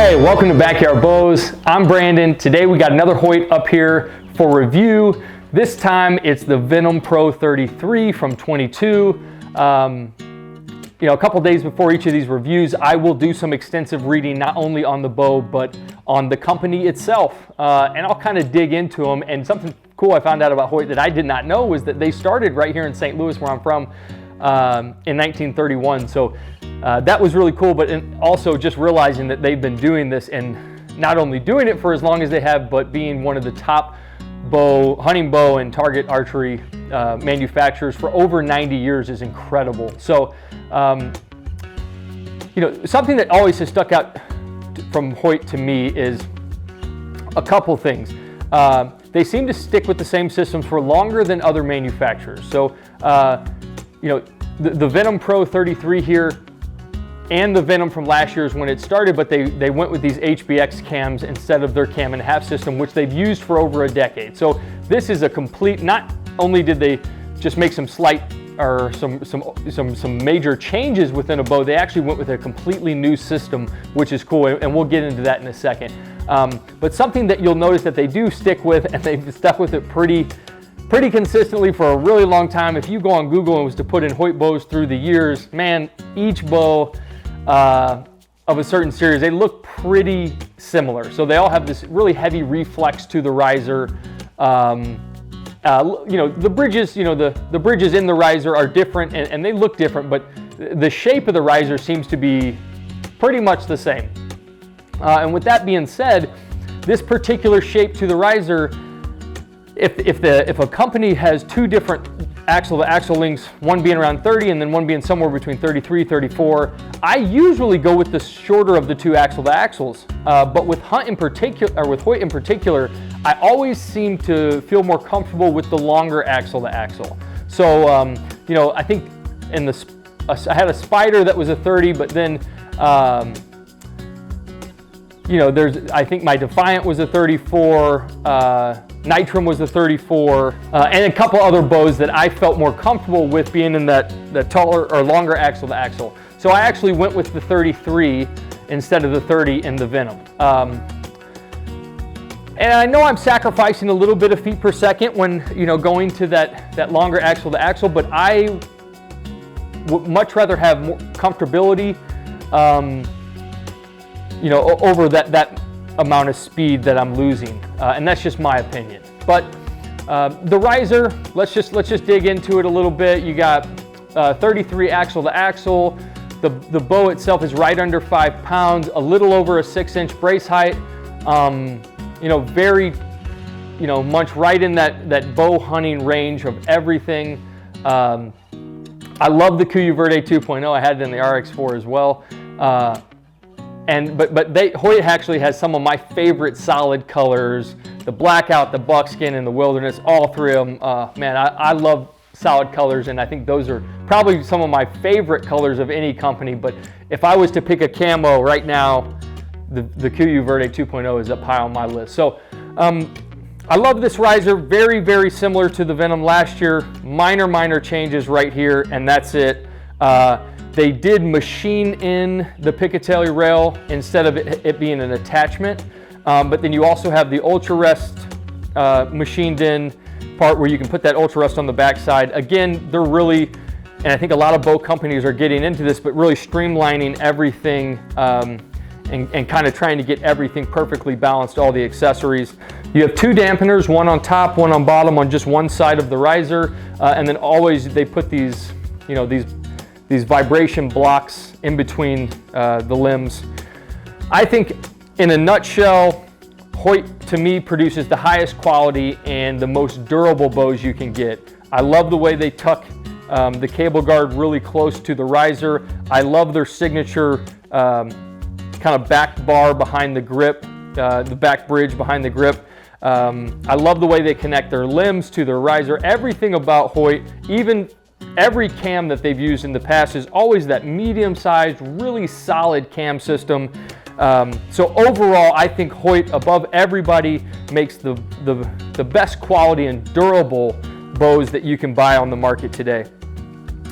Hey, welcome to Backyard Bows. I'm Brandon. Today we got another Hoyt up here for review. This time it's the Ventum Pro 33 from 22. A couple days before each of these reviews, I will do some extensive reading not only on the bow but on the company itself, and I'll kind of dig into them. And something cool I found out about Hoyt that I did not know was that they started right here in St. Louis, where I'm from, in 1931. So that was really cool, but also just realizing that they've been doing this, and not only doing it for as long as they have, but being one of the top hunting bow and target archery manufacturers for over 90 years is incredible. So something that always has stuck out from Hoyt to me is a couple things. They seem to stick with the same systems for longer than other manufacturers. So the Ventum Pro 33 here and the Ventum from last year is when it started, but they went with these HBX cams instead of their cam and a half system, which they've used for over a decade. So this is a complete, not only did they just make some slight or some major changes within a bow, they actually went with a completely new system, which is cool, and we'll get into that in a second. But something that you'll notice that they do stick with, and they've stuck with it pretty consistently for a really long time. If you go on Google and was to put in Hoyt bows through the years, man, each bow of a certain series, they look pretty similar. So they all have this really heavy reflex to the riser. The bridges, the bridges in the riser are different, and they look different, but the shape of the riser seems to be pretty much the same. And with that being said, this particular shape to the riser, if a company has two different axle-to-axle lengths, one being around 30 and then one being somewhere between 33, 34, I usually go with the shorter of the two axle-to-axles. But with Hoyt in particular, I always seem to feel more comfortable with the longer axle-to-axle. So, I think I had a Spider that was a 30, but then I think my Defiant was a 34, Nitram was a 34, and a couple other bows that I felt more comfortable with being in that taller or longer axle-to-axle. So I actually went with the 33 instead of the 30 in the Ventum. And I know I'm sacrificing a little bit of feet per second when going to that longer axle-to-axle, but I would much rather have more comfortability over that amount of speed that I'm losing, and that's just my opinion. But the riser, let's just dig into it a little bit. You got 33 axle-to-axle. The bow itself is right under 5 pounds, a little over a 6-inch brace height. Very much right in that bow hunting range of everything. I love the Kuiu Verde 2.0. I had it in the RX4 as well. But Hoyt actually has some of my favorite solid colors: the blackout, the buckskin, and the wilderness. All three of them, man, I love solid colors, and I think those are probably some of my favorite colors of any company. But if I was to pick a camo right now, the Kuiu Verde 2.0 is up high on my list. So I love this riser. Very, very similar to the Ventum last year. Minor changes right here, and that's it. They did machine in the Picatinny rail instead of it being an attachment. But then you also have the Ultra Rest machined in part where you can put that Ultra Rest on the backside. Again, they're really, and I think a lot of bow companies are getting into this, but really streamlining everything and kind of trying to get everything perfectly balanced, all the accessories. You have two dampeners, one on top, one on bottom on just one side of the riser. And then always they put these vibration blocks in between the limbs. I think in a nutshell, Hoyt to me produces the highest quality and the most durable bows you can get. I love the way they tuck the cable guard really close to the riser. I love their signature kind of back bar behind the grip, the back bridge behind the grip. I love the way they connect their limbs to their riser. Everything about Hoyt, even every cam that they've used in the past, is always that medium-sized, really solid cam system. So overall, I think Hoyt, above everybody, makes the best quality and durable bows that you can buy on the market today.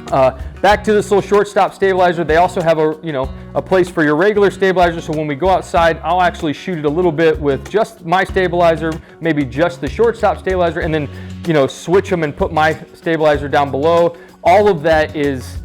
Back to this little shortstop stabilizer, they also have a place for your regular stabilizer, so when we go outside, I'll actually shoot it a little bit with just my stabilizer, maybe just the shortstop stabilizer, and then switch them and put my stabilizer down below. All of that is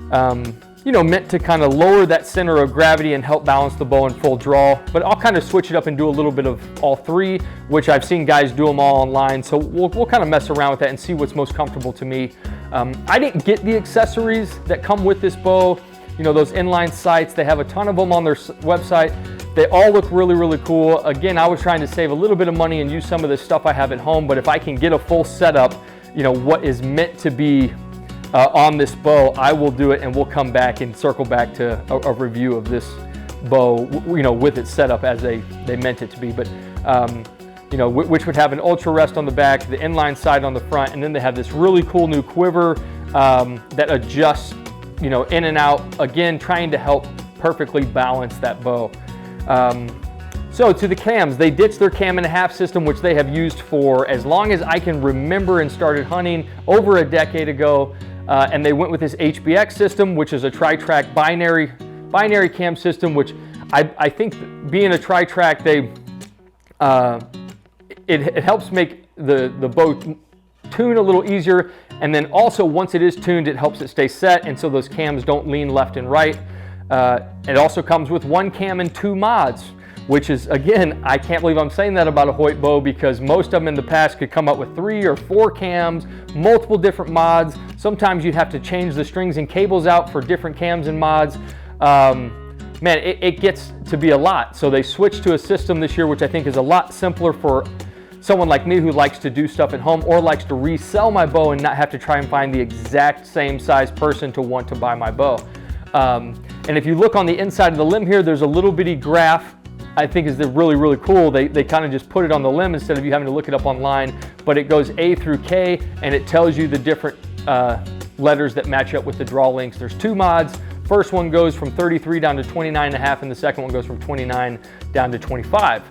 meant to kind of lower that center of gravity and help balance the bow in full draw. But I'll kind of switch it up and do a little bit of all three, which I've seen guys do them all online. So we'll kind of mess around with that and see what's most comfortable to me. I didn't get the accessories that come with this bow. Those inline sights, they have a ton of them on their website. They all look really, really cool. Again, I was trying to save a little bit of money and use some of the stuff I have at home, but if I can get a full setup, what is meant to be on this bow, I will do it, and we'll come back and circle back to a review of this bow, with it set up as they meant it to be. But which would have an ultra rest on the back, the inline sight on the front, and then they have this really cool new quiver that adjusts, in and out. Again, trying to help perfectly balance that bow. So to the cams, they ditched their cam and a half system, which they have used for as long as I can remember and started hunting over a decade ago. And they went with this HBX system, which is a tri-track binary cam system, which I think being a tri-track, it helps make the bow tune a little easier. And then also once it is tuned, it helps it stay set. And so those cams don't lean left and right. It also comes with one cam and two mods, which is, again, I can't believe I'm saying that about a Hoyt bow, because most of them in the past could come up with 3 or 4 cams, multiple different mods. Sometimes you'd have to change the strings and cables out for different cams and mods. Man, it gets to be a lot. So they switched to a system this year, which I think is a lot simpler for someone like me who likes to do stuff at home or likes to resell my bow and not have to try and find the exact same size person to want to buy my bow. And if you look on the inside of the limb here, there's a little bitty graph I think is really, really cool. They kind of just put it on the limb instead of you having to look it up online, but it goes A through K and it tells you the different letters that match up with the draw links. There's 2 mods. First one goes from 33 down to 29.5, and the second one goes from 29 down to 25,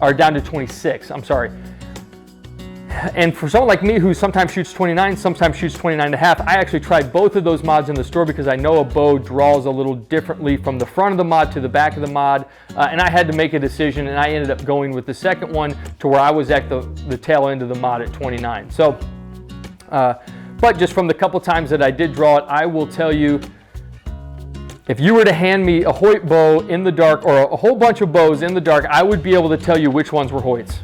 or down to 26, I'm sorry. And for someone like me who sometimes shoots 29, sometimes shoots 29.5, I actually tried both of those mods in the store because I know a bow draws a little differently from the front of the mod to the back of the mod, and I had to make a decision, and I ended up going with the second one to where I was at the tail end of the mod at 29. So, but just from the couple times that I did draw it, I will tell you, if you were to hand me a Hoyt bow in the dark or a whole bunch of bows in the dark, I would be able to tell you which ones were Hoyts.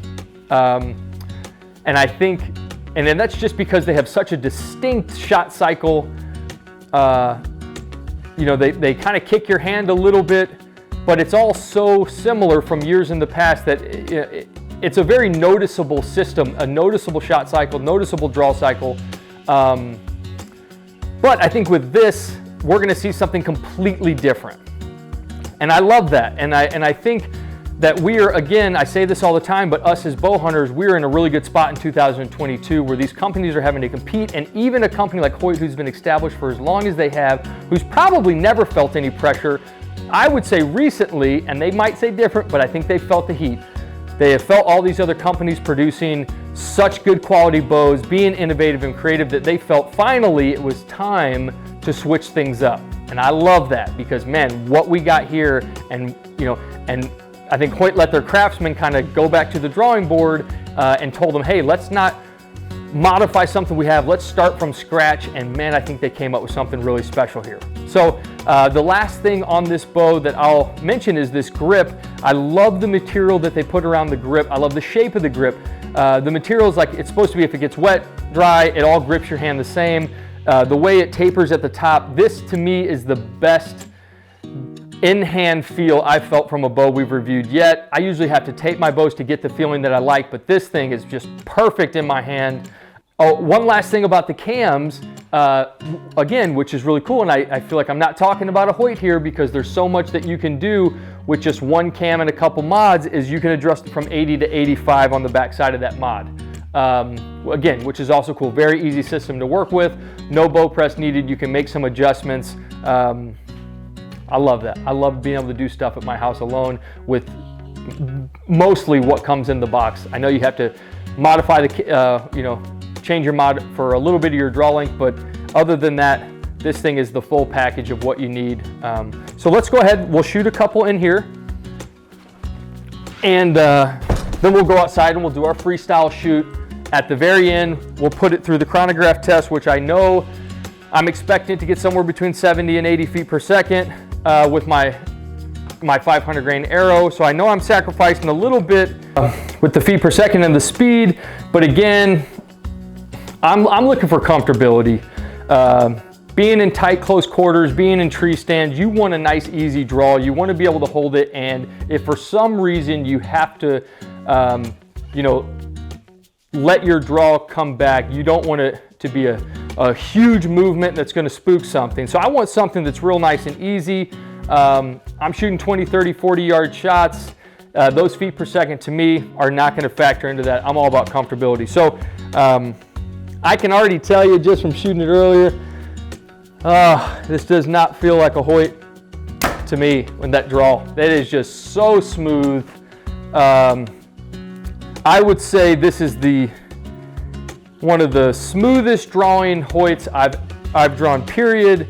And I think, and then that's just because they have such a distinct shot cycle. They kind of kick your hand a little bit, but it's all so similar from years in the past that it's a very noticeable system, a noticeable shot cycle, noticeable draw cycle. But I think with this, we're going to see something completely different. And I love that. And I think that we are, again, I say this all the time, but us as bow hunters, we're in a really good spot in 2022 where these companies are having to compete, and even a company like Hoyt, who's been established for as long as they have, who's probably never felt any pressure, I would say recently, and they might say different, but I think they felt the heat. They have felt all these other companies producing such good quality bows, being innovative and creative, that they felt finally it was time to switch things up. And I love that because, man, what we got here, and I think Hoyt let their craftsmen kind of go back to the drawing board and told them, hey, let's not modify something we have, let's start from scratch. And man, I think they came up with something really special here. So the last thing on this bow that I'll mention is this grip. I love the material that they put around the grip. I love the shape of the grip. The material is like it's supposed to be. If it gets wet, dry, it all grips your hand the same. The way it tapers at the top, this to me is the best in-hand feel I've felt from a bow we've reviewed yet. I usually have to tape my bows to get the feeling that I like, but this thing is just perfect in my hand. Oh, one last thing about the cams, again, which is really cool, and I feel like I'm not talking about a Hoyt here because there's so much that you can do with just one cam and a couple mods, is you can adjust it from 80 to 85 on the back side of that mod. Again, which is also cool. Very easy system to work with. No bow press needed. You can make some adjustments. I love that. I love being able to do stuff at my house alone with mostly what comes in the box. I know you have to modify the, change your mod for a little bit of your draw length, but other than that, this thing is the full package of what you need. So let's go ahead, we'll shoot a couple in here, and then we'll go outside and we'll do our freestyle shoot. At the very end, we'll put it through the chronograph test, which I know I'm expecting to get somewhere between 70 and 80 feet per second with my 500 grain arrow. So I know I'm sacrificing a little bit with the feet per second and the speed, but again, I'm looking for comfortability. Being in tight, close quarters, being in tree stands, you want a nice, easy draw. You want to be able to hold it, and if for some reason you have to, you know, let your draw come back, you don't want it to be a huge movement that's going to spook something. So I want something that's real nice and easy. I'm shooting 20, 30, 40-yard shots. Those feet per second to me are not going to factor into that. I'm all about comfortability. So I can already tell you just from shooting it earlier, this does not feel like a Hoyt to me when that draw. That is just so smooth. I would say this is one of the smoothest drawing Hoyts I've drawn, period.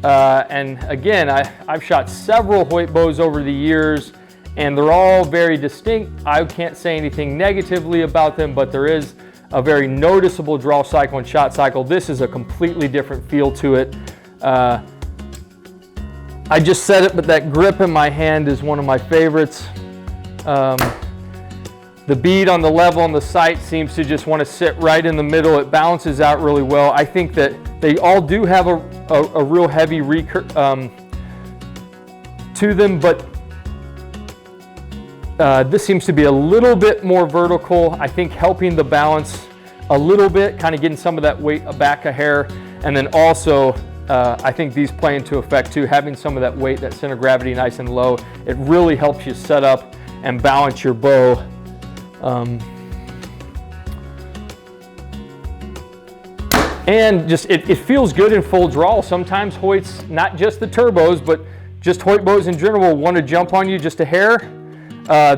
And again, I've shot several Hoyt bows over the years, and they're all very distinct. I can't say anything negatively about them, but there is a very noticeable draw cycle and shot cycle. This is a completely different feel to it. I just said it, but that grip in my hand is one of my favorites. The bead on the level on the sight seems to just want to sit right in the middle. It balances out really well. I think that they all do have a real heavy recurve to them, but this seems to be a little bit more vertical. I think helping the balance a little bit, kind of getting some of that weight back a hair. And then also, I think these play into effect too, having some of that weight, that center of gravity nice and low. It really helps you set up and balance your bow. And just, it feels good in full draw. Sometimes Hoyts, not just the turbos, but just Hoyt bows in general, will want to jump on you just a hair.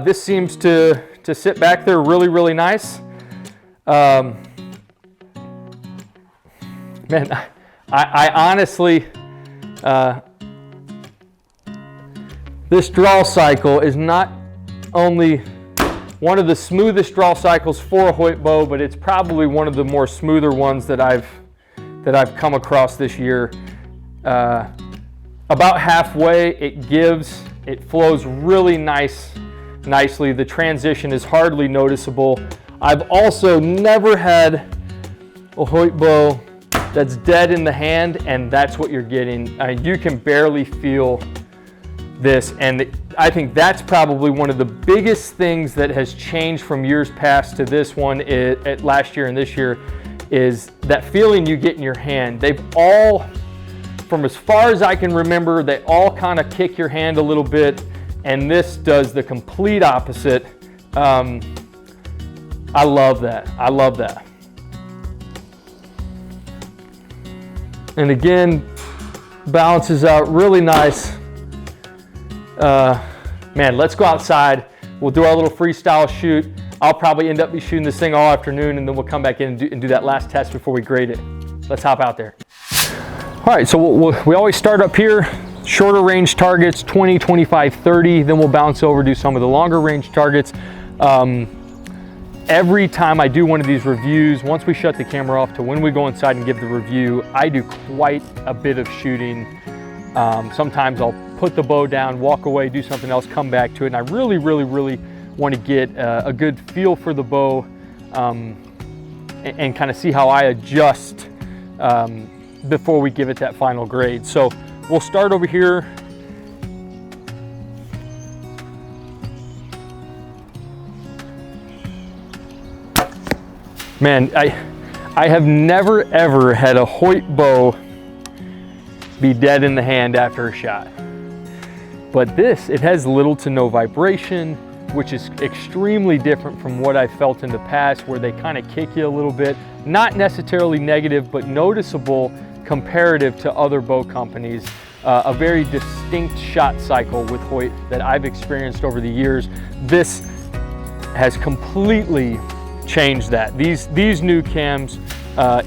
This seems to sit back there really, really nice. Man, I honestly, this draw cycle is not only one of the smoothest draw cycles for a Hoyt bow, but it's probably one of the more smoother ones that I've come across this year. About halfway, it flows really nicely. The transition is hardly noticeable. I've also never had a Hoyt bow that's dead in the hand, and that's what you're getting. You can barely feel this, and I think that's probably one of the biggest things that has changed from years past to this one, last year and this year, is that feeling you get in your hand. They've all, from as far as I can remember, they all kind of kick your hand a little bit, and this does the complete opposite. I love that. I love that. And again, balances out really nice. Man, let's go outside. We'll do our little freestyle shoot. I'll probably end up shooting this thing all afternoon, and then we'll come back in and do that last test before we grade it. Let's hop out there. All right, so we always start up here, shorter range targets, 20, 25, 30. Then we'll bounce over, do some of the longer range targets. Every time I do one of these reviews, once we shut the camera off to when we go inside and give the review, I do quite a bit of shooting. Sometimes I'll put the bow down, walk away, do something else, come back to it. And I really, really, really want to get a good feel for the bow and kind of see how I adjust before we give it that final grade. So we'll start over here. Man, I have never ever had a Hoyt bow be dead in the hand after a shot. But this, it has little to no vibration, which is extremely different from what I've felt in the past, where they kind of kick you a little bit. Not necessarily negative, but noticeable comparative to other bow companies. A very distinct shot cycle with Hoyt that I've experienced over the years. This has completely changed that. These new cams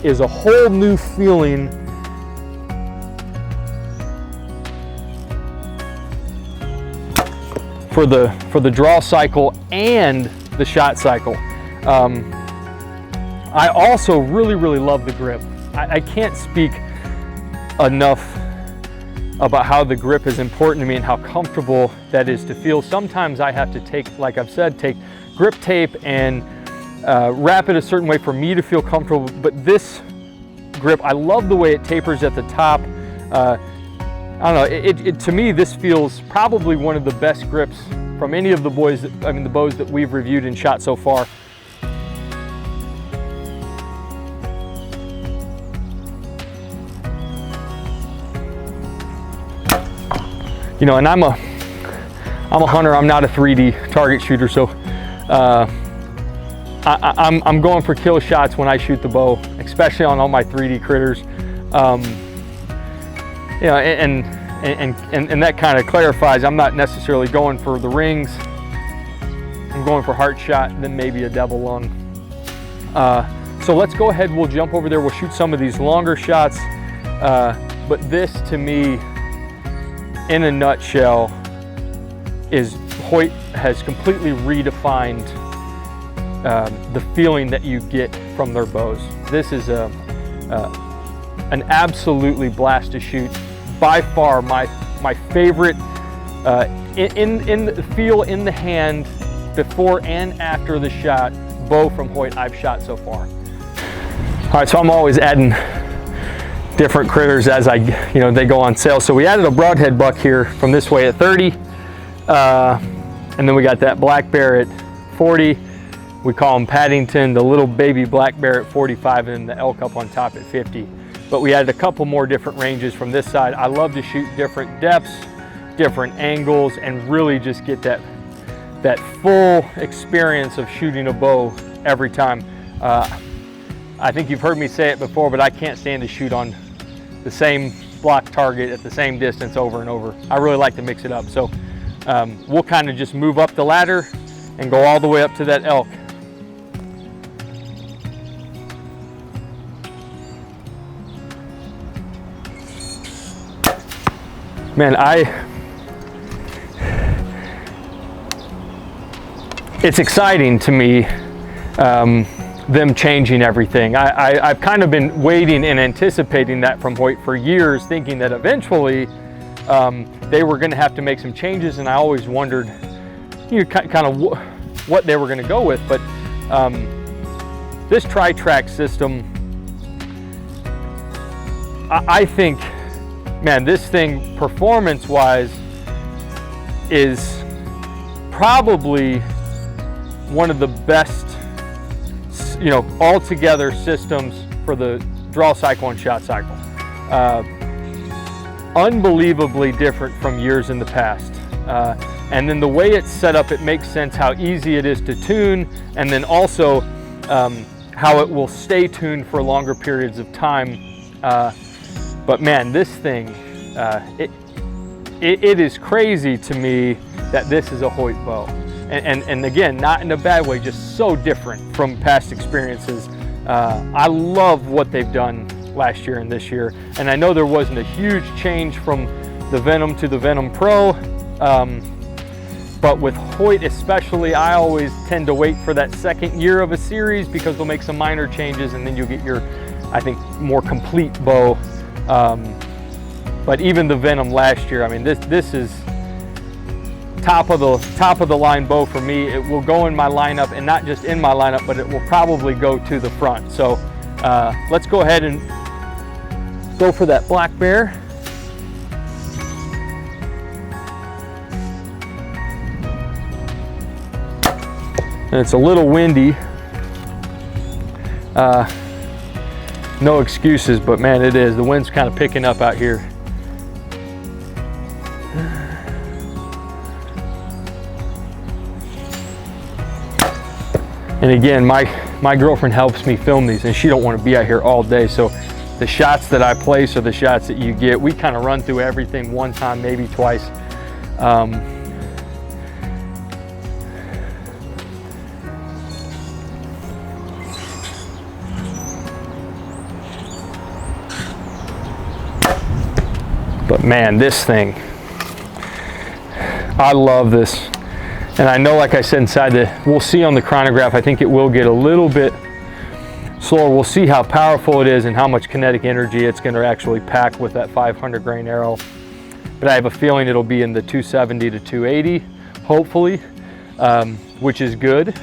is a whole new feeling for the draw cycle and the shot cycle. I also really love the grip. I can't speak enough about how the grip is important to me and how comfortable that is to feel. Sometimes I have to take, like I've said, take grip tape and wrap it a certain way for me to feel comfortable, but this grip, I love the way it tapers at the top. I don't know, to me this feels probably one of the best grips from any of the bows that we've reviewed and shot so far. You know, and I'm a hunter, I'm not a 3D target shooter, so I'm going for kill shots when I shoot the bow, especially on all my 3D critters. You know, and that kind of clarifies, I'm not necessarily going for the rings. I'm going for heart shot, then maybe a devil lung. So let's go ahead, we'll jump over there, we'll shoot some of these longer shots. But this to me, in a nutshell, is Hoyt has completely redefined the feeling that you get from their bows. This is an absolutely blast to shoot. By far my favorite in the feel in the hand before and after the shot bow from Hoyt I've shot so far. All right, so I'm always adding different critters as they go on sale. So we added a broadhead buck here from this way at 30, and then we got that black bear at 40. We call him Paddington, the little baby black bear at 45, and the elk up on top at 50. But we added a couple more different ranges from this side. I love to shoot different depths, different angles, and really just get that full experience of shooting a bow every time. I think you've heard me say it before, but I can't stand to shoot on the same block target at the same distance over and over. I really like to mix it up. So we'll kind of just move up the ladder and go all the way up to that elk. Man, it's exciting to me, them changing everything. I've kind of been waiting and anticipating that from Hoyt for years, thinking that eventually they were going to have to make some changes, and I always wondered, kind of what they were going to go with. But this tri-track system, I think, man, this thing performance-wise is probably one of the best, altogether systems for the draw cycle and shot cycle. Unbelievably different from years in the past. And then the way it's set up, it makes sense how easy it is to tune, and then also how it will stay tuned for longer periods of time. But man, this thing, it is crazy to me that this is a Hoyt bow. And again, not in a bad way, just so different from past experiences. I love what they've done last year and this year. And I know there wasn't a huge change from the Ventum to the Ventum Pro, but with Hoyt especially, I always tend to wait for that second year of a series because they'll make some minor changes and then you'll get your, I think, more complete bow. But even the Ventum last year, I mean, this is top of the line bow for me. It will go in my lineup, and not just in my lineup, but it will probably go to the front. So let's go ahead and go for that black bear. And it's a little windy. No excuses, but man, it is. The wind's kind of picking up out here. And again, my girlfriend helps me film these, and she don't want to be out here all day. So the shots that I place are the shots that you get. We kind of run through everything one time, maybe twice. But man, this thing, I love this. And I know, like I said, we'll see on the chronograph, I think it will get a little bit slower. We'll see how powerful it is and how much kinetic energy it's going to actually pack with that 500 grain arrow. But I have a feeling it'll be in the 270 to 280, hopefully, which is good.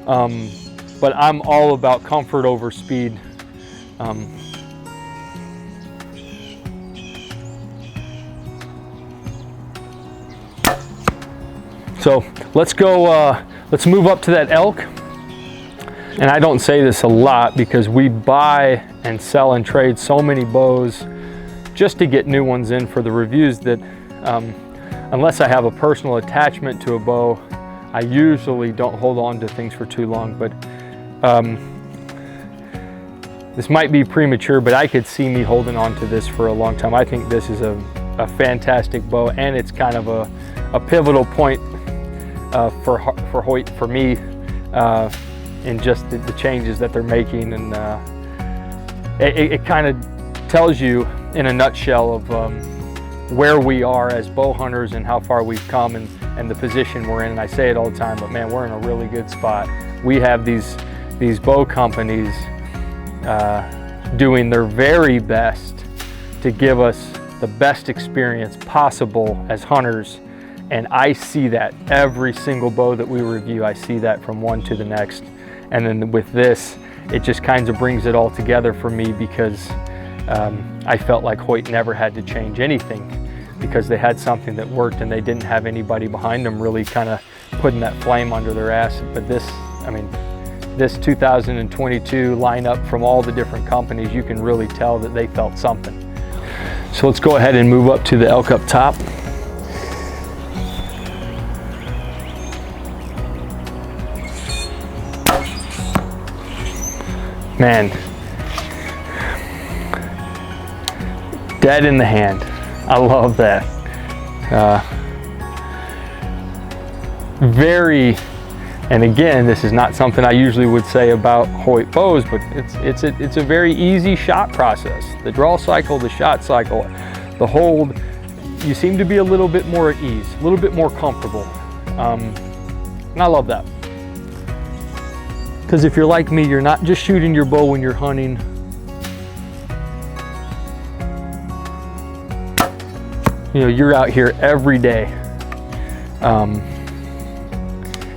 But I'm all about comfort over speed. So let's go, let's move up to that elk. And I don't say this a lot because we buy and sell and trade so many bows just to get new ones in for the reviews that unless I have a personal attachment to a bow, I usually don't hold on to things for too long. But this might be premature, but I could see me holding on to this for a long time. I think this is a fantastic bow, and it's kind of a pivotal point for Hoyt, for me, in just the changes that they're making. And it kind of tells you in a nutshell of where we are as bow hunters and how far we've come and the position we're in. And I say it all the time, but man, we're in a really good spot. We have these bow companies doing their very best to give us the best experience possible as hunters. And I see that every single bow that we review. I see that from one to the next. And then with this, it just kind of brings it all together for me, because I felt like Hoyt never had to change anything because they had something that worked and they didn't have anybody behind them really kind of putting that flame under their ass. But this, I mean, this 2022 lineup from all the different companies, you can really tell that they felt something. So let's go ahead and move up to the elk up top. Man, dead in the hand. I love that. And again, this is not something I usually would say about Hoyt bows, but it's a very easy shot process. The draw cycle, the shot cycle, the hold, you seem to be a little bit more at ease, a little bit more comfortable. And I love that. Because if you're like me, you're not just shooting your bow when you're hunting. You know, you're out here every day.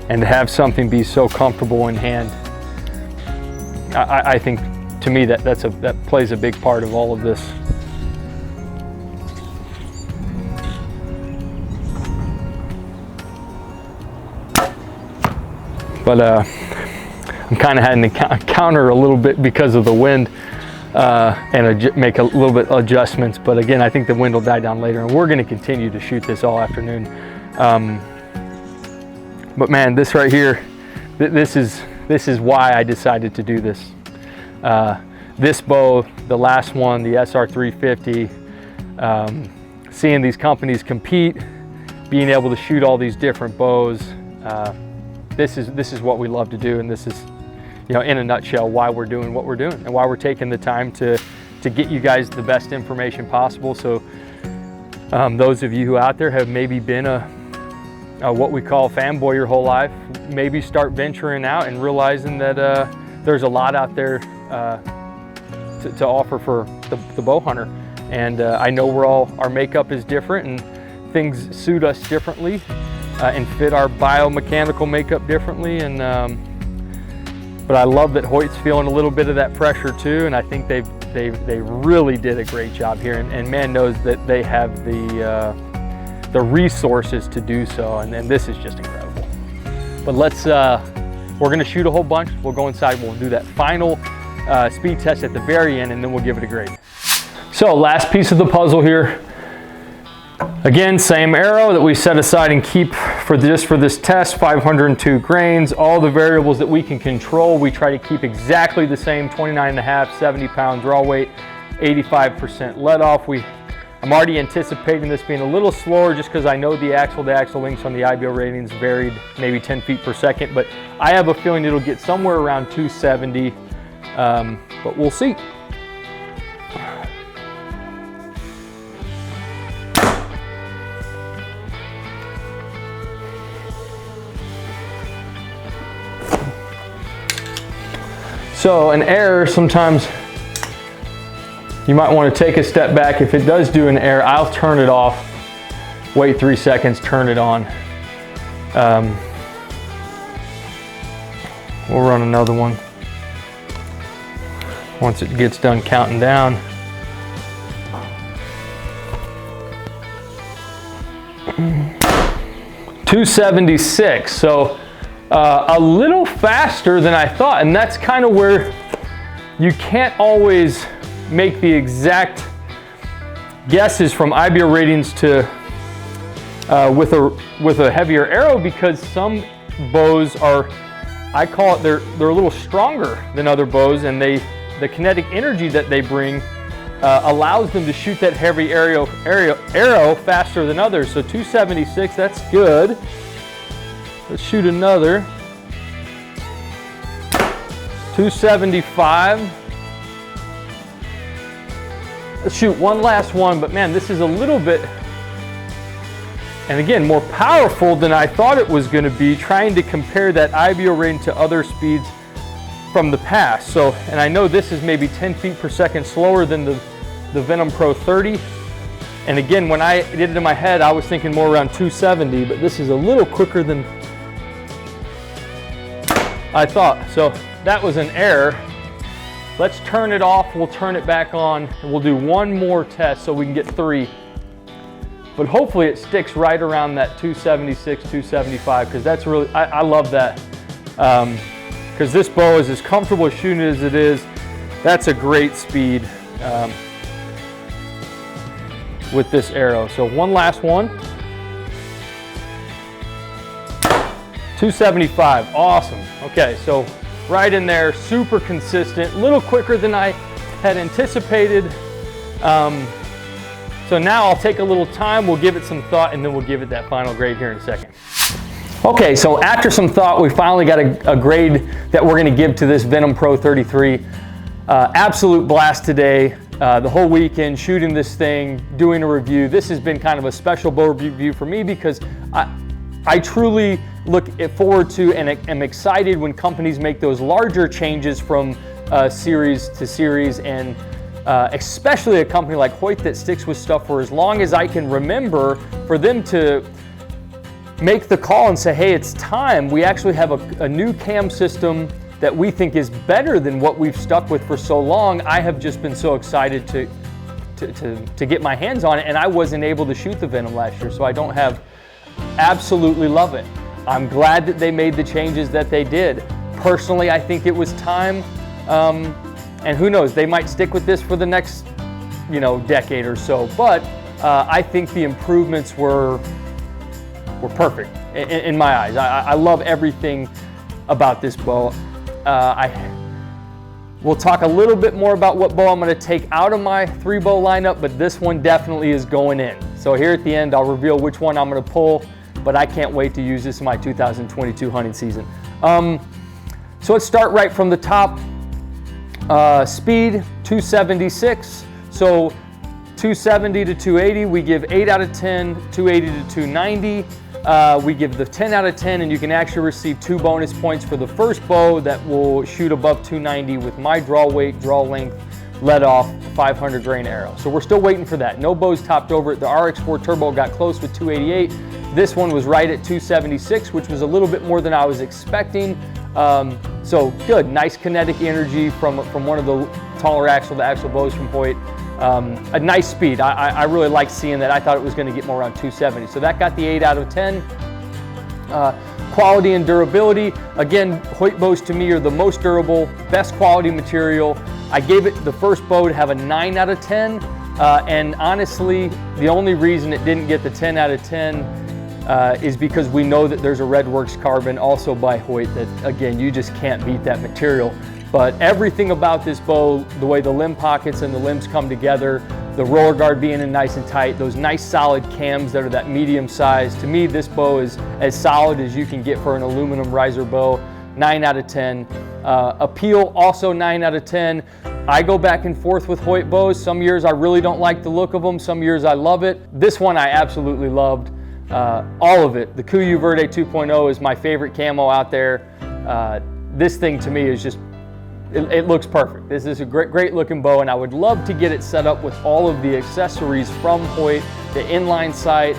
And to have something be so comfortable in hand, I think, to me, that plays a big part of all of this. But I'm kind of having to counter a little bit because of the wind and make a little bit adjustments. But again, I think the wind will die down later, and we're going to continue to shoot this all afternoon. But man, this right here, this is why I decided to do this. This bow, the last one, the SR350, seeing these companies compete, being able to shoot all these different bows, this is what we love to do, and this is, you know, in a nutshell, why we're doing what we're doing and why we're taking the time to get you guys the best information possible. So those of you who out there have maybe been what we call fanboy your whole life, maybe start venturing out and realizing that there's a lot out there to offer for the bow hunter. And I know our makeup is different and things suit us differently and fit our biomechanical makeup differently. And but I love that Hoyt's feeling a little bit of that pressure too, and I think they really did a great job here, and man knows that they have the resources to do so, and this is just incredible. But we're gonna shoot a whole bunch. We'll go inside, we'll do that final speed test at the very end, and then we'll give it a grade. So last piece of the puzzle here. Again, same arrow that we set aside and keep for this test, 502 grains. All the variables that we can control, we try to keep exactly the same, 29.5, 70 pound draw weight, 85% let off. I'm already anticipating this being a little slower just because I know the axle-to-axle links on the IBO ratings varied maybe 10 feet per second, but I have a feeling it'll get somewhere around 270, but we'll see. So an error, sometimes you might want to take a step back. If it does do an error, I'll turn it off, wait 3 seconds, turn it on. We'll run another one once it gets done counting down. $2.76, so a little faster than I thought, and that's kind of where you can't always make the exact guesses from IBO ratings to with a heavier arrow, because some bows are, I call it, they're a little stronger than other bows, and the kinetic energy that they bring allows them to shoot that heavy arrow faster than others. So 276, that's good. Let's shoot another. 275. Let's shoot one last one, but man, this is a little bit, and again, more powerful than I thought it was going to be, trying to compare that IBO rating to other speeds from the past. So, and I know this is maybe 10 feet per second slower than the Ventum Pro 30. And again, when I did it in my head, I was thinking more around 270, but this is a little quicker than I thought. So that was an error. Let's turn it off, we'll turn it back on, and we'll do one more test so we can get 3. But hopefully it sticks right around that 276, 275, because that's really, I love that. Because this bow is as comfortable shooting as it is. That's a great speed with this arrow. So one last one. 275, awesome. Okay, so right in there, super consistent, a little quicker than I had anticipated. So now I'll take a little time, we'll give it some thought, and then we'll give it that final grade here in a second. Okay, so after some thought, we finally got a grade that we're gonna give to this Ventum Pro 33. Absolute blast today. The whole weekend shooting this thing, doing a review. This has been kind of a special bow review for me, because I truly look forward to and am excited when companies make those larger changes from series to series, and especially a company like Hoyt that sticks with stuff for as long as I can remember, for them to make the call and say, hey, it's time. We actually have a new cam system that we think is better than what we've stuck with for so long. I have just been so excited to get my hands on it, and I wasn't able to shoot the Ventum last year, so I don't have, absolutely love it. I'm glad that they made the changes that they did. Personally, I think it was time, and who knows, they might stick with this for the next, decade or so, but I think the improvements were perfect in my eyes. I love everything about this bow. We'll talk a little bit more about what bow I'm going to take out of my 3-bow lineup, but this one definitely is going in. So here at the end, I'll reveal which one I'm going to pull, but I can't wait to use this in my 2022 hunting season. So let's start right from the top. Speed, 276. So 270 to 280, we give 8 out of 10, 280 to 290. We give the 10 out of 10, and you can actually receive 2 bonus points for the first bow that will shoot above 290 with my draw weight, draw length, let off 500 grain arrow. So we're still waiting for that. No bows topped over it. The RX4 Turbo got close with 288. This one was right at 276, which was a little bit more than I was expecting. So good, nice kinetic energy from one of the taller axle to axle bows from Hoyt. A nice speed. I really like seeing that. I thought it was going to get more around 270. So that got the 8 out of 10. Quality and durability. Again, Hoyt bows to me are the most durable, best quality material. I gave it the first bow to have a 9 out of 10. And honestly, the only reason it didn't get the 10 out of 10 is because we know that there's a Redworks carbon also by Hoyt that, again, you just can't beat that material. But everything about this bow, the way the limb pockets and the limbs come together, the roller guard being in nice and tight, those nice solid cams that are that medium size, to me this bow is as solid as you can get for an aluminum riser bow. 9 out of 10. Appeal, also 9 out of 10. I go back and forth with Hoyt bows. Some years I really don't like the look of them. Some years I love it. This one I absolutely loved. All of it. The Kuiu Verde 2.0 is my favorite camo out there. This thing to me is just it looks perfect. This is a great looking bow, and I would love to get it set up with all of the accessories from Hoyt, the inline sight,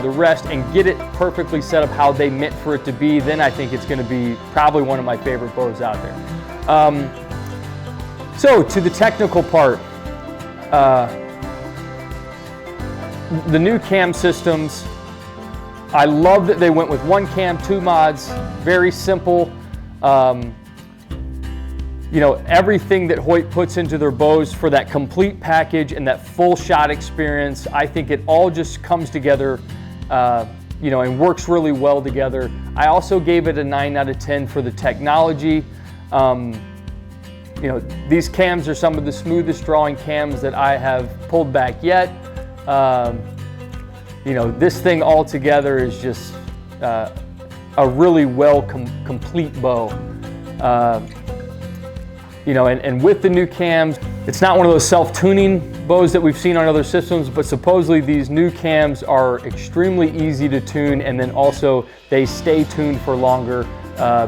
the rest, and get it perfectly set up how they meant for it to be. Then I think it's going to be probably one of my favorite bows out there. So to the technical part, the new cam systems, I love that they went with 1 cam, 2 mods, very simple. You know, everything that Hoyt puts into their bows for that complete package and that full shot experience, I think it all just comes together, you know, and works really well together. I also gave it a 9 out of 10 for the technology. You know, these cams are some of the smoothest drawing cams that I have pulled back yet. You know, this thing all together is just a really complete bow. You know, and with the new cams, it's not one of those self-tuning bows that we've seen on other systems, but supposedly these new cams are extremely easy to tune, and then also they stay tuned for longer,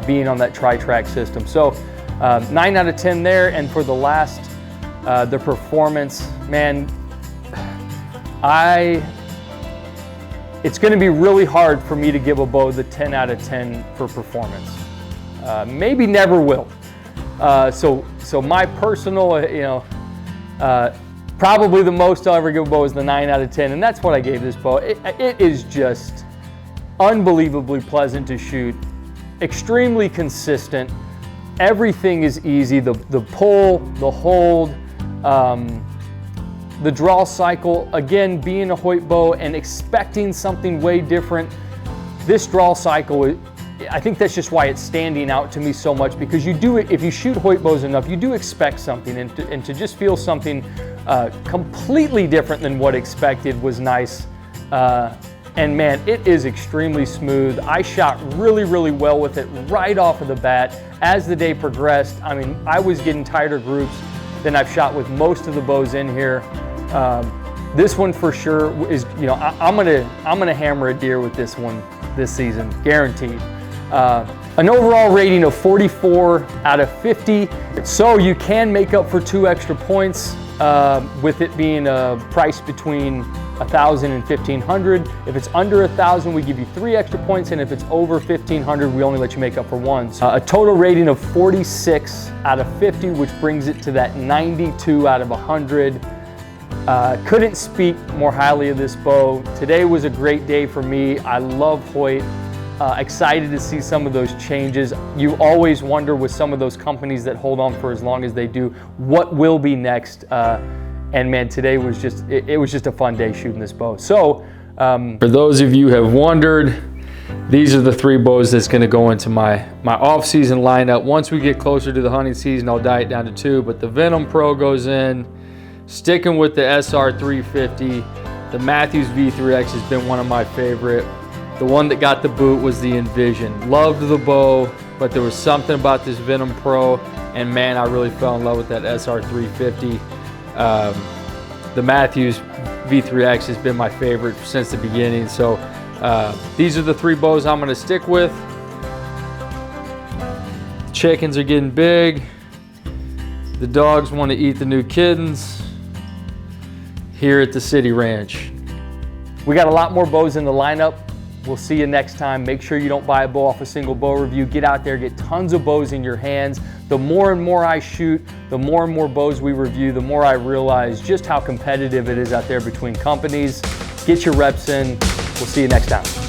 being on that tri-track system. So 9 out of 10 there. And for the last, the performance, man, it's going to be really hard for me to give a bow the 10 out of 10 for performance. Maybe never will. So my personal, you know, probably the most I'll ever give a bow is the 9 out of 10, and that's what I gave this bow. It is just unbelievably pleasant to shoot, extremely consistent. Everything is easy. The pull, the hold, the draw cycle. Again, being a Hoyt bow and expecting something way different, this draw cycle, I think that's just why it's standing out to me so much, because you do it, if you shoot Hoyt bows enough, you do expect something, and to just feel something completely different than what expected was nice. And man, it is extremely smooth. I shot really well with it right off of the bat. As the day progressed, I mean, I was getting tighter groups than I've shot with most of the bows in here. This one for sure is, you know, I'm gonna hammer a deer with this one this season, guaranteed. An overall rating of 44 out of 50. So you can make up for 2 extra points with it being a price between $1,000 and $1,500. If it's under $1,000, we give you 3 extra points, and if it's over $1,500, we only let you make up for 1. So, a total rating of 46 out of 50, which brings it to that 92 out of 100. Couldn't speak more highly of this bow. Today was a great day for me. I love Hoyt. Excited to see some of those changes. You always wonder with some of those companies that hold on for as long as they do, what will be next? And man, today was just, it was just a fun day shooting this bow. So for those of you who have wondered, these are the 3 bows that's gonna go into my off-season lineup. Once we get closer to the hunting season, I'll diet down to 2, but the Ventum Pro goes in, sticking with the SR 350. The Matthews V3X has been one of my favorite. The one that got the boot was the Envision. Loved the bow, but there was something about this Ventum Pro, and man, I really fell in love with that SR 350. The Matthews V3X has been my favorite since the beginning. So these are the 3 bows I'm gonna stick with. The chickens are getting big. The dogs want to eat the new kittens here at the City Ranch. We got a lot more bows in the lineup. We'll see you next time. Make sure you don't buy a bow off a single bow review. Get out there, get tons of bows in your hands. The more and more I shoot, the more and more bows we review, the more I realize just how competitive it is out there between companies. Get your reps in. We'll see you next time.